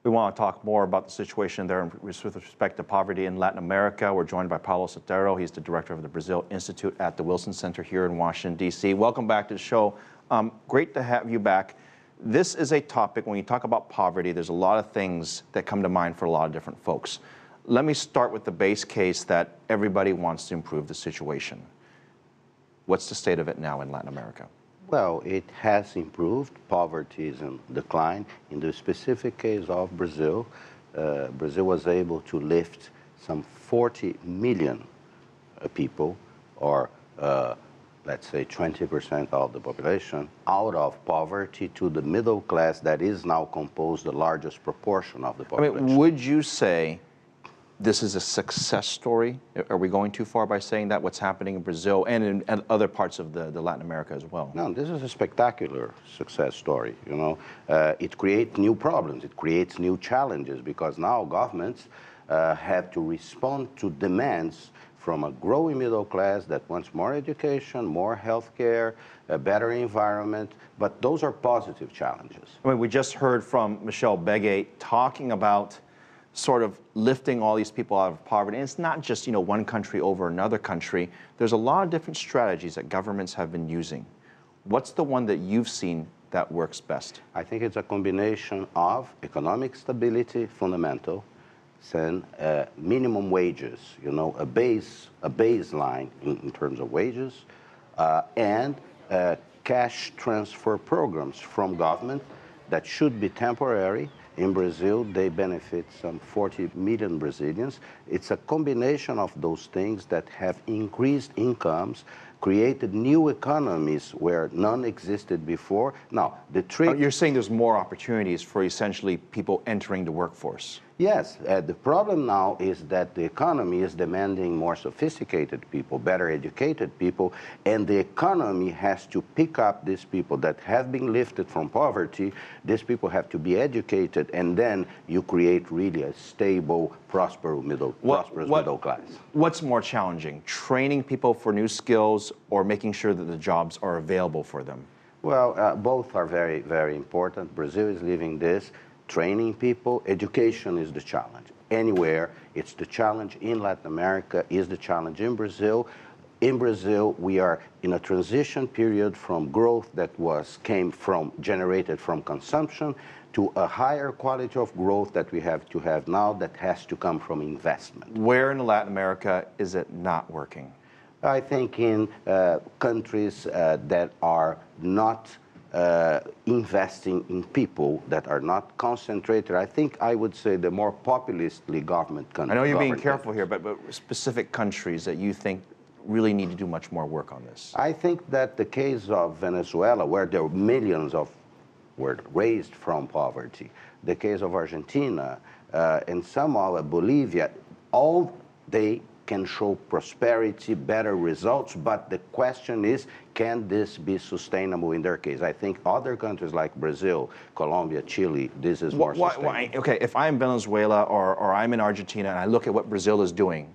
We want to talk more about the situation there with respect to poverty in Latin America. We're joined by Paulo Sotero. He's the director of the Brazil Institute at the Wilson Center here in Washington, D.C. Welcome back to the show. Great to have you back. This is a topic, when you talk about poverty, there's a lot of things that come to mind for a lot of different folks. Let me start with the base case that everybody wants to improve the situation. What's the state of it now in Latin America? Well, it has improved. Poverty is in decline. In the specific case of Brazil, Brazil was able to lift some 40 million people, or let's say 20% of the population, out of poverty to the middle class that is now composed the largest proportion of the population. I mean, would you say this is a success story? Are we going too far by saying that, what's happening in Brazil and in other parts of the Latin America as well? No, this is a spectacular success story. You know, it creates new problems, it creates new challenges, because now governments have to respond to demands from a growing middle class that wants more education, more healthcare, a better environment, but those are positive challenges. I mean, we just heard from Michelle Begay talking about sort of lifting all these people out of poverty. And it's not just, one country over another country. There's a lot of different strategies that governments have been using. What's the one that you've seen that works best? I think it's a combination of economic stability, fundamental, and minimum wages, a baseline in terms of wages, and cash transfer programs from government that should be temporary. In Brazil, they benefit some 40 million Brazilians. It's a combination of those things that have increased incomes, created new economies where none existed before. Now, the trick... You're saying there's more opportunities for essentially people entering the workforce. Yes, the problem now is that the economy is demanding more sophisticated people, better educated people, and the economy has to pick up these people that have been lifted from poverty. These people have to be educated, and then you create really a stable, prosperous middle class. What's more challenging, training people for new skills or making sure that the jobs are available for them? Well, both are very, very important. Brazil is living this. Training people, education is the challenge. Anywhere, it's the challenge in Latin America, is the challenge in Brazil. In Brazil, we are in a transition period from growth that generated from consumption to a higher quality of growth that we have to have now that has to come from investment. Where in Latin America is it not working? I think in countries that are not investing in people, that are not concentrated. I would say the more populistly government countries. I know you're being careful here, but specific countries that you think really need to do much more work on this. I think that the case of Venezuela, where there were millions were raised from poverty, the case of Argentina, and some of Bolivia, all they can show prosperity, better results, but the question is, can this be sustainable in their case? I think other countries like Brazil, Colombia, Chile, this is more sustainable. Okay, if I'm Venezuela or I'm in Argentina and I look at what Brazil is doing,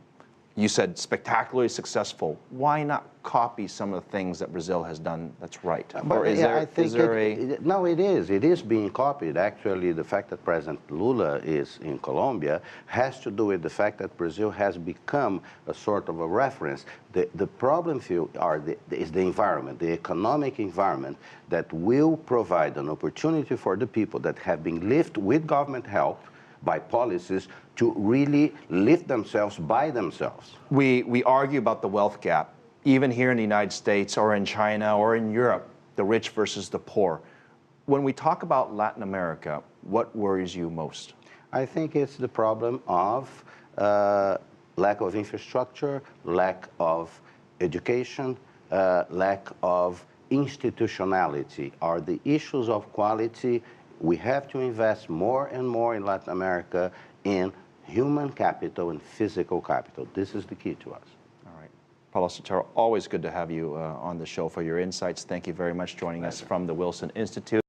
you said spectacularly successful. Why not copy some of the things that Brazil has done that's right? No, it is. It is being copied. Actually, the fact that President Lula is in Colombia has to do with the fact that Brazil has become a sort of a reference. The problem is the environment, the economic environment that will provide an opportunity for the people that have been lifted with government help by policies to really lift themselves by themselves. We argue about the wealth gap, even here in the United States or in China or in Europe, the rich versus the poor. When we talk about Latin America, what worries you most? I think it's the problem of lack of infrastructure, lack of education, lack of institutionality, are the issues of quality. We have to invest more and more in Latin America in human capital and physical capital. This is the key to us. All right. Paulo Sotero, always good to have you on the show for your insights. Thank you very much for joining us from the Wilson Institute.